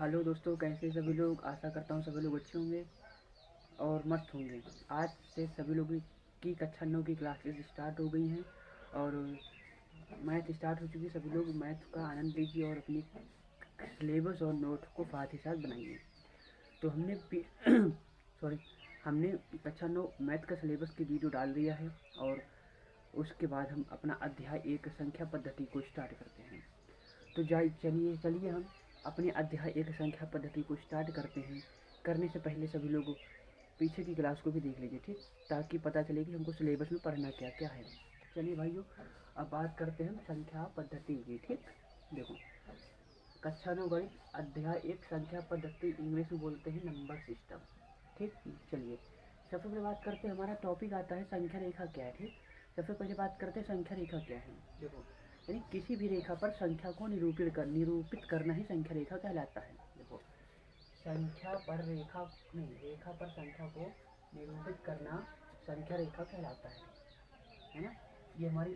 Hello दोस्तों, कैसे सभी लोग। आशा करता हूँ सभी लोग अच्छे होंगे और मस्त होंगे। आज से सभी लोगों की कक्षा 9 की क्लासेस स्टार्ट हो गई हैं और मैथ स्टार्ट हो चुकी है। सभी लोग मैथ का आनंद लीजिए और अपनी सिलेबस और नोट को साथ ही साथ बनाइए। तो हमने सॉरी हमने कक्षा 9 मैथ का सिलेबस की वीडियो डाल दिया है और उसके बाद हम अपना अध्याय 1 संख्या पद्धति को स्टार्ट करते हैं। तो चलिए हम अपने अध्याय 1 संख्या पद्धति को स्टार्ट करते हैं। करने से पहले सभी लोग पीछे की क्लास को भी देख लीजिए, ठीक, ताकि पता चले कि हमको सिलेबस में पढ़ना क्या क्या है। चलिए भाइयों, अब बात करते हैं संख्या पद्धति की। ठीक, देखो, कक्षा 9 गणित अध्याय 1 संख्या पद्धति, इंग्लिश में बोलते हैं नंबर सिस्टम। ठीक, चलिए सबसे पहले बात करते हैं, हमारा टॉपिक आता है संख्या रेखा क्या है। ठीक, सबसे पहले बात करते हैं संख्या रेखा क्या है। देखो, यानी किसी भी रेखा पर संख्या को निरूपित करना ही संख्या रेखा कहलाता है। देखो, संख्या पर रेखा पर संख्या को निरूपित करना संख्या रेखा कहलाता है ना। ये हमारी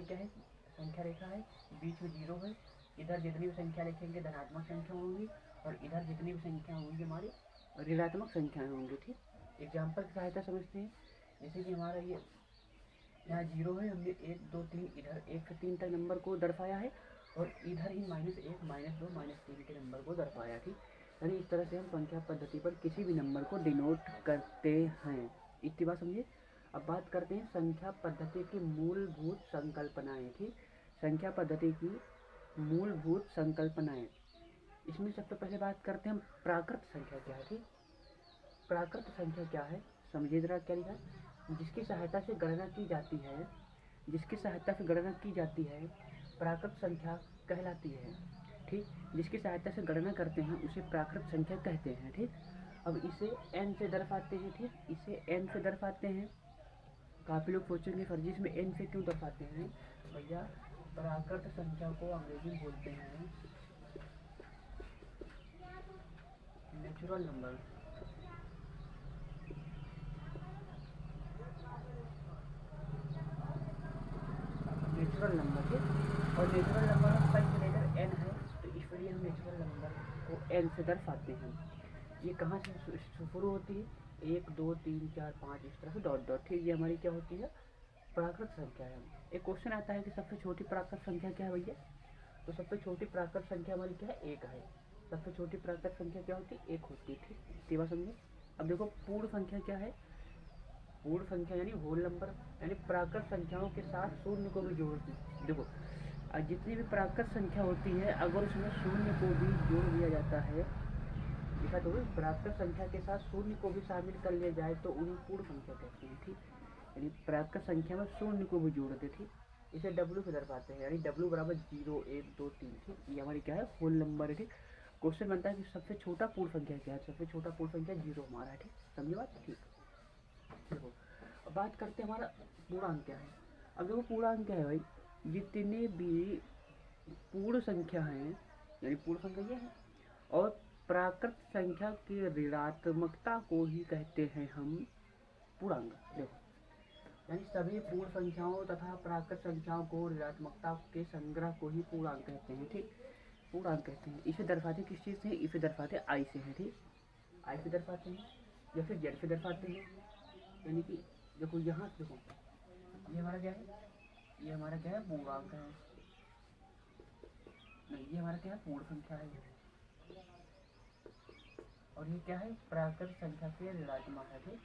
क्या है, संख्या रेखा है। बीच में जीरो है। इधर जितनी भी संख्या लिखेंगे धनात्मक संख्या होंगी और इधर जितनी भी संख्या होंगी हमारी ऋणात्मक संख्याएं होंगी। ठीक, एग्जाम्पल की सहायता समझते हैं। जैसे कि हमारा ये यहाँ जीरो है, हमने 1 2 3 इधर 1 से 3 तक नंबर को दर्शाया है और इधर ही -1 -2 -3 के नंबर को दर्शाया। ठीक, यानी इस तरह से हम संख्या पद्धति पर किसी भी नंबर को डिनोट करते हैं। इतनी बात समझिए। अब बात करते हैं संख्या पद्धति की मूलभूत संकल्पनाएं। ठीक, संख्या पद्धति की मूलभूत संकल्पनाएं, इसमें सबसे पहले बात करते हैं हम प्राकृत संख्या क्या है। ठीक, प्राकृत संख्या क्या है समझिए जरा, क्या लिखा है, जिसकी सहायता से गणना की जाती है, जिसकी सहायता से गणना की जाती है प्राकृत संख्या कहलाती है। ठीक, जिसकी सहायता से गणना करते हैं उसे प्राकृत संख्या कहते हैं। ठीक, अब इसे n से दर्शाते हैं। ठीक, इसे n से दर्शाते हैं। काफ़ी लोग सोचेंगे सर जी इसमें n से क्यों दर्शाते हैं। भैया, प्राकृत संख्या को अंग्रेजी में बोलते हैं नेचुरल नंबर। नेचुरल नंबर है और नेचुरल नंबर का कैलकुलेटर n है, तो इसलिए हम नेचुरल नंबर को n से दर्शाते हैं। ये कहाँ से शुरू होती है, 1 2 3 4 5 इस तरह से डॉट डॉट। ठीक, ये हमारी क्या होती है, प्राकृत संख्या है। एक क्वेश्चन आता है कि सबसे छोटी प्राकृत संख्या क्या है भैया, तो सबसे छोटी प्राकृत संख्या हमारी क्या है, 1 है। सबसे छोटी प्राकृत संख्या क्या होती है, 1 होती है। ठीक, इतनी बात समझिए। अब देखो, पूर्ण संख्या क्या है, पूर्ण संख्या यानी होल नंबर, यानी प्राकृत संख्याओं के साथ शून्य को भी जोड़ती। देखो, जितनी भी प्राकृत संख्या होती है अगर उसमें शून्य को भी जोड़ दिया जाता है, लिखा तो प्राकृत संख्या के साथ शून्य को भी शामिल कर लिया जाए तो उन्हें पूर्ण संख्या कहते हैं। ठीक, यानी प्राकृत संख्या में शून्य को भी जोड़ दे। ठीक, इसे डब्ल्यू से दर्शाते हैं, यानी डब्ल्यू बराबर 0 1 2 3। ठीक, ये हमारी क्या है, होल नंबर है। ठीक, क्वेश्चन बनता है कि सबसे छोटा पूर्ण संख्या क्या है, सबसे छोटा पूर्ण संख्या 0 हमारा है। ठीक, समझे बात। ठीक, देखो, अब बात करते हैं हमारा पूर्णांक क्या है। अब देखो, पूर्णांक क्या है भाई, जितने भी पूर्ण संख्या हैं, यानी पूर्ण संख्या ये है, और प्राकृत संख्या की ऋणात्मकता को ही कहते हैं हम पूर्णांक। देखो, यानी सभी पूर्ण संख्याओं तथा प्राकृत संख्याओं को ऋणात्मकता के संग्रह को ही पूर्णांक कहते हैं। ठीक, पूर्णांक कहते हैं। इसे दर्शाते किस चीज़ से, इसे दर्शाते आई से है। ठीक, आई से दर्शाते हैं या फिर जेड से दर्शाते हैं। यानी कि देखो, यहाँ देखो, ये हमारा क्या है, ये हमारा क्या है, पूर्णांक है। नहीं, ये हमारा क्या है, पूर्ण संख्या है। और ये क्या है, प्राकृत संख्या के ऋणात्मक है। ठीक,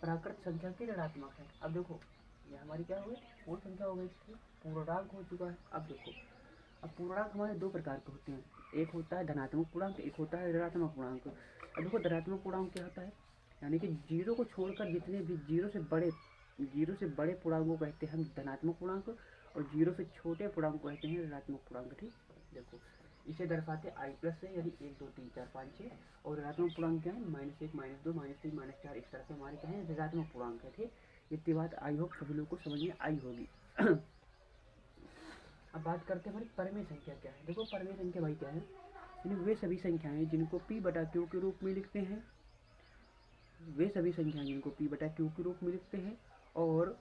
प्राकृत संख्या के ऋणात्मक है। अब देखो, ये हमारी क्या हो गई, पूर्ण संख्या हो गई। ठीक, पूर्णांक हो चुका है। अब देखो, अब पूर्णांक हमारे दो प्रकार के होते हैं, एक होता है धनात्मक पूर्णांक, एक होता है ऋणात्मक पूर्णांक। अब देखो, धनात्मक पूर्णांक क्या होता है, यानी कि जीरो को छोड़कर जितने भी जीरो से बड़े पूर्णांक को कहते हैं हम धनात्मक पूर्णांक, और जीरो से छोटे पूर्णांक को कहते हैं ऋणात्मक पूर्णांक। ठीक, देखो, इसे दर्शाते आई प्लस से, यानी 1 2 3 4 5 6। और ऋणात्मक पूर्णांक क्या है, -1 -2 -3 -4, इस तरह से हमारे क्या है, ऋणात्मक पूर्णांक है। ठीक, इतनी बात आई होप सभी लोग को समझ में आई होगी। अब बात करते हैं हमारी परमेय संख्या क्या है। देखो, परमेय संख्या भाई क्या है, यानी वे सभी संख्याएं जिनको p बटा q के रूप में लिखते हैं, वे सभी संख्याएं जिनको p बटा q के रूप में लिखते हैं और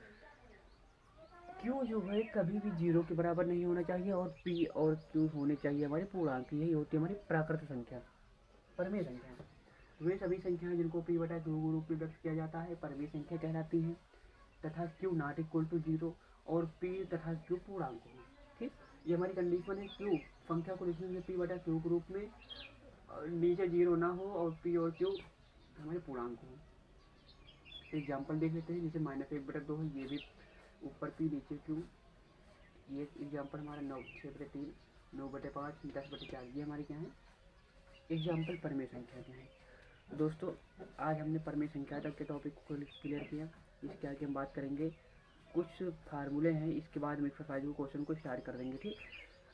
क्यू जो है कभी भी जीरो के बराबर नहीं होना चाहिए और पी और क्यू होने चाहिए हमारे पूर्णांक। यही होती है हमारी प्राकृत संख्या, परमेय संख्या। वे सभी संख्याएं जिनको पी बटा क्यू के रूप में व्यक्त किया जाता है परमेय संख्या कहलाती हैं, तथा Q not equal to zero और पी तथा क्यू पूर्णांक हो। ठीक, ये हमारी कंडीशन है। क्यू संख्या को लिखने में पी बटा क्यू के रूप में नीचे जीरो ना हो और पी और क्यू हमारे पूर्णांक हो। एग्जाम्पल देख लेते हैं, जैसे -1/2 है, ये भी ऊपर पी नीचे क्यू। ये एग्जाम्पल हमारा 6/3, 9/5, 10/4, ये हमारी क्या है एग्जाम्पल परमेय संख्या के हैं। तो दोस्तों आज हमने परमेय संख्या तक के टॉपिक को क्लियर किया। इसके आगे हम बात करेंगे कुछ फार्मूले हैं, इसके बाद हम एक्सरसाइज को क्वेश्चन को स्टार्ट कर देंगे। ठीक,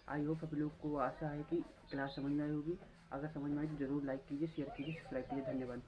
आई होप सभी लोग को आशा है कि क्लास समझ में आई होगी। अगर समझ में आई तो जरूर लाइक कीजिए, शेयर कीजिए, सब्सक्राइब कीजिए। धन्यवाद।